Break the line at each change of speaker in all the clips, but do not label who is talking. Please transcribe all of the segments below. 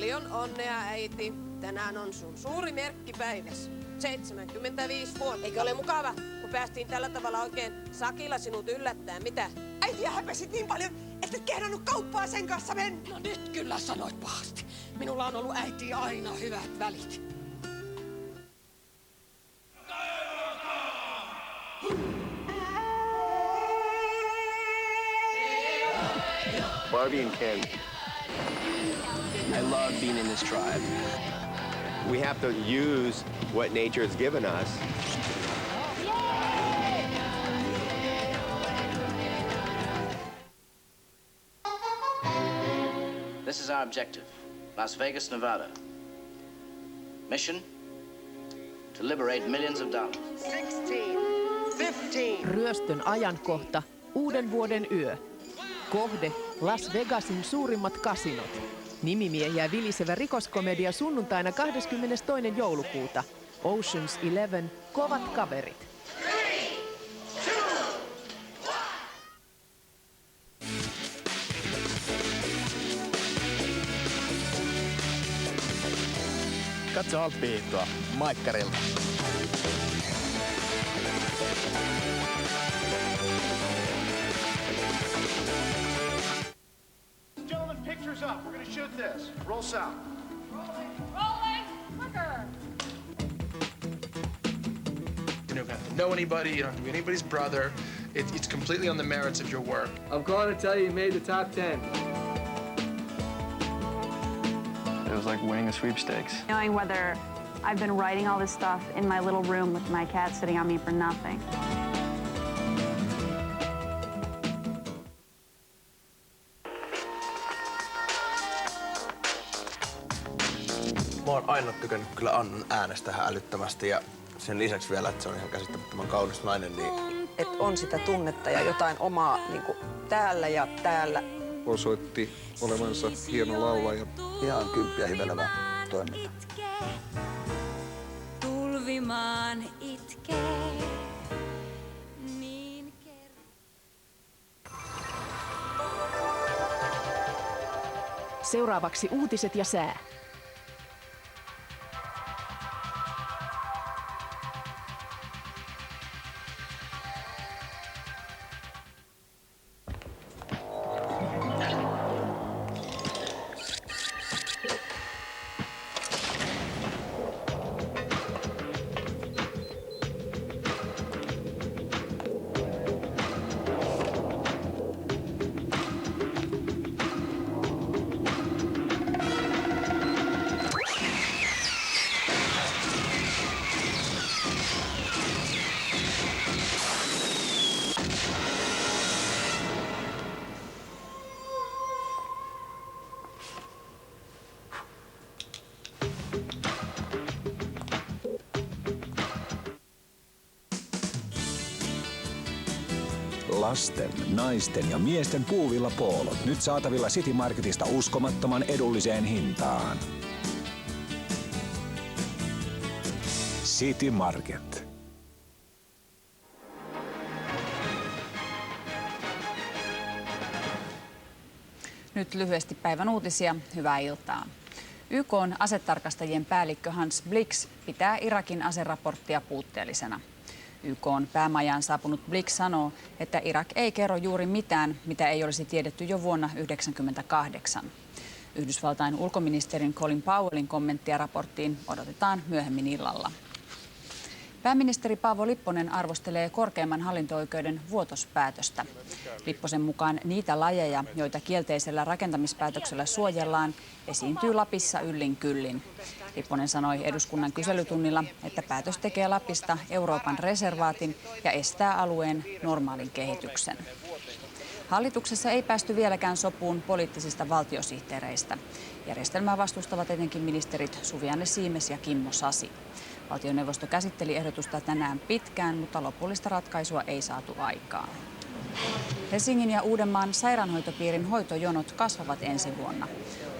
Paljon onnea, äiti. Tänään on sun suuri merkkipäiväs. 75 vuotta. Eikö ole mukava, kun päästiin tällä tavalla oikein sakilla sinut yllättää? Mitä?
Äitiä häpesit niin paljon, että et kehdannut kauppaa sen kanssa mennä.
No nyt kyllä sanoit pahasti. Minulla on ollut äitiin aina hyvät välit.
Barbie and Ken.
I love being in this tribe.
We have to use what nature has given us.
This is our objective, Las Vegas, Nevada. Mission, to liberate millions of dollars.
16, 15.
Ryöstön ajankohta, uuden vuoden yö. Kohde, Las Vegasin suurimmat kasinot. Nimimiehiä vilisevä rikoskomedia sunnuntaina 22. joulukuuta. Ocean's 11, kovat kaverit.
3, 2, 1.
Katso alppihiihtoa Maikkarilta.
Gentlemen, pictures up. We're gonna shoot this. Roll sound.
Rolling, quicker.
You don't have to know anybody, you don't have to be anybody's brother. It's completely on the merits of your work.
I'm calling to tell you made the top 10.
It was like winning a sweepstakes.
Knowing whether I've been writing all this stuff in my little room with my cat sitting on me for nothing.
Mä oon aina tykännyt kyllä Annan äänestä ihan älyttömästi ja sen lisäksi vielä, että se on ihan käsittämättömän kaunis nainen, niin...
Että on sitä tunnetta ja jotain omaa niinku täällä ja täällä.
Osoitti olevansa hieno laulaja.
Ihan kymppiä hivelevä toiminta.
Tulvimaan itkee.
Seuraavaksi uutiset ja sää.
Lasten, naisten ja miesten puuvillapoolot nyt saatavilla City Marketista uskomattoman edulliseen hintaan. City Market.
Nyt lyhyesti päivän uutisia. Hyvää iltaa. YK:n asetarkastajien päällikkö Hans Blix pitää Irakin aseraporttia puutteellisena. YK:n päämajaan saapunut Blix sanoo, että Irak ei kerro juuri mitään, mitä ei olisi tiedetty jo vuonna 1998. Yhdysvaltain ulkoministerin Colin Powellin kommenttia raporttiin odotetaan myöhemmin illalla. Pääministeri Paavo Lipponen arvostelee korkeimman hallinto-oikeuden vuotospäätöstä. Lipposen mukaan niitä lajeja, joita kielteisellä rakentamispäätöksellä suojellaan, esiintyy Lapissa yllin kyllin. Lipponen sanoi eduskunnan kyselytunnilla, että päätös tekee Lapista Euroopan reservaatin ja estää alueen normaalin kehityksen. Hallituksessa ei päästy vieläkään sopuun poliittisista valtiosihteereistä. Järjestelmää vastustavat etenkin ministerit Suvi-Anne Siimes ja Kimmo Sasi. Valtioneuvosto käsitteli ehdotusta tänään pitkään, mutta lopullista ratkaisua ei saatu aikaan. Helsingin ja Uudenmaan sairaanhoitopiirin hoitojonot kasvavat ensi vuonna.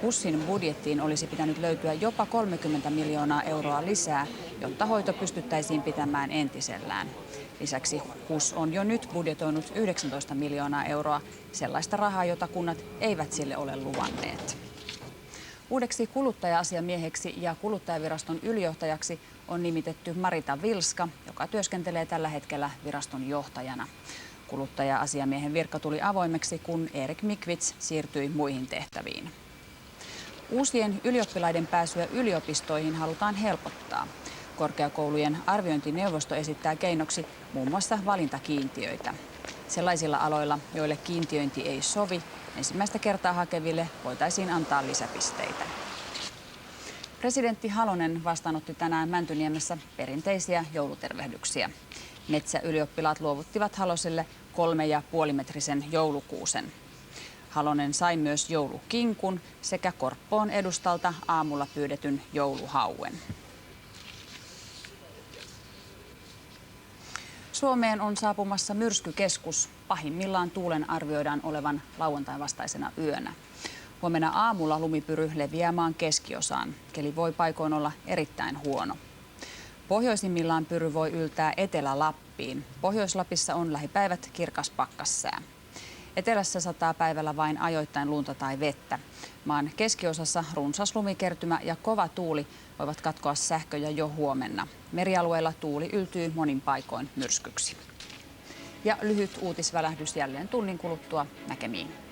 HUSin budjettiin olisi pitänyt löytyä jopa 30 miljoonaa euroa lisää, jotta hoito pystyttäisiin pitämään entisellään. Lisäksi HUS on jo nyt budjetoinut 19 miljoonaa euroa, sellaista rahaa, jota kunnat eivät sille ole luvanneet. Uudeksi kuluttaja-asiamieheksi ja kuluttajaviraston ylijohtajaksi on nimitetty Marita Vilska, joka työskentelee tällä hetkellä viraston johtajana. Kuluttaja-asiamiehen virka tuli avoimeksi, kun Erik Mikvits siirtyi muihin tehtäviin. Uusien ylioppilaiden pääsyä yliopistoihin halutaan helpottaa. Korkeakoulujen arviointineuvosto esittää keinoksi muun muassa valintakiintiöitä. Sellaisilla aloilla, joille kiintiöinti ei sovi, ensimmäistä kertaa hakeville voitaisiin antaa lisäpisteitä. Presidentti Halonen vastaanotti tänään Mäntyniemessä perinteisiä joulutervehdyksiä. Metsäylioppilaat luovuttivat Haloselle 3,5-metrisen joulukuusen. Halonen sai myös joulukinkun sekä Korppoon edustalta aamulla pyydetyn jouluhauen. Suomeen on saapumassa myrskykeskus. Pahimmillaan tuulen arvioidaan olevan lauantain vastaisena yönä. Huomenna aamulla lumipyry leviää maan keskiosaan. Keli voi paikoin olla erittäin huono. Pohjoisimmillaan pyry voi yltää Etelä-Lappiin. Pohjois-Lapissa on lähipäivät kirkas pakkassää. Etelässä sataa päivällä vain ajoittain lunta tai vettä. Maan keskiosassa runsas lumikertymä ja kova tuuli voivat katkoa sähköjä jo huomenna. Merialueilla tuuli yltyy monin paikoin myrskyksi. Ja lyhyt uutisvälähdys jälleen tunnin kuluttua. Näkemiin.